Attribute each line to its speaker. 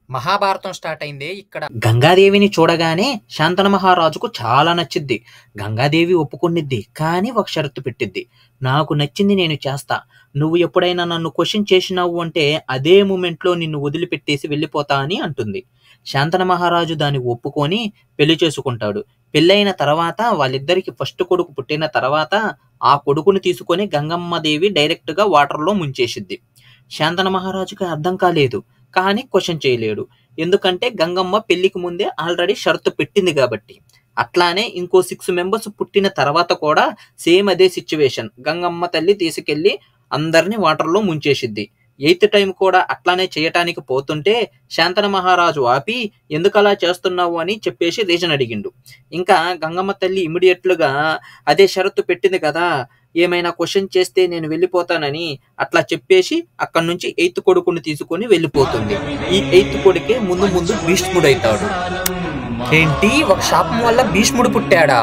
Speaker 1: Mahabharatam start అయిందే ఇక్కడ. గంగాదేవిని చూడగానే శాంతన మహారాజుకు చాలా నచ్చిద్ది. గంగాదేవి ఒప్పుకునిద్ది, కానీ ఒక షరతు పెట్టిద్ది. నాకు నచ్చింది నేను చేస్తా, నువ్వు ఎప్పుడైనా నన్ను క్వశ్చన్ చేసినావు అంటే అదే మూమెంట్లో నిన్ను వదిలిపెట్టేసి వెళ్ళిపోతా అని అంటుంది. శాంతన మహారాజు దాన్ని ఒప్పుకొని పెళ్లి చేసుకుంటాడు. పెళ్ళైన తర్వాత వాళ్ళిద్దరికి ఫస్ట్ కొడుకు పుట్టిన తర్వాత ఆ కొడుకుని తీసుకొని గంగమ్మ దేవి డైరెక్ట్ గా వాటర్ లో ముంచేసిద్ది. శాంతన మహారాజుకి అర్థం కాలేదు, కానీ క్వశ్చన్ చేయలేడు. ఎందుకంటే గంగమ్మ పెళ్లికి ముందే ఆల్రెడీ షరతు పెట్టింది కాబట్టి. అట్లానే ఇంకో 6 మెంబర్స్ పుట్టిన తర్వాత కూడా సేమ్ అదే సిచ్యువేషన్. గంగమ్మ తల్లి తీసుకెళ్లి అందరినీ వాటర్లో ముంచేసిద్ది. 8th టైం కూడా అట్లానే చేయటానికి పోతుంటే శాంతన మహారాజు ఆపి ఎందుకు అలా చేస్తున్నావు అని చెప్పేసి రీజన్ అడిగిండు. ఇంకా గంగమ్మ తల్లి ఇమీడియట్లుగా అదే షరతు పెట్టింది కదా, ఏమైనా క్వశ్చన్ చేస్తే నేను వెళ్ళిపోతానని అట్లా చెప్పేసి అక్కడి నుంచి 8th కొడుకుని తీసుకొని వెళ్ళిపోతుంది. ఈ 8th కొడుకే ముందు ముందు భీష్ముడైతాడు. ఏంటి, ఒక శాపం వల్ల భీష్ముడు పుట్టాడా?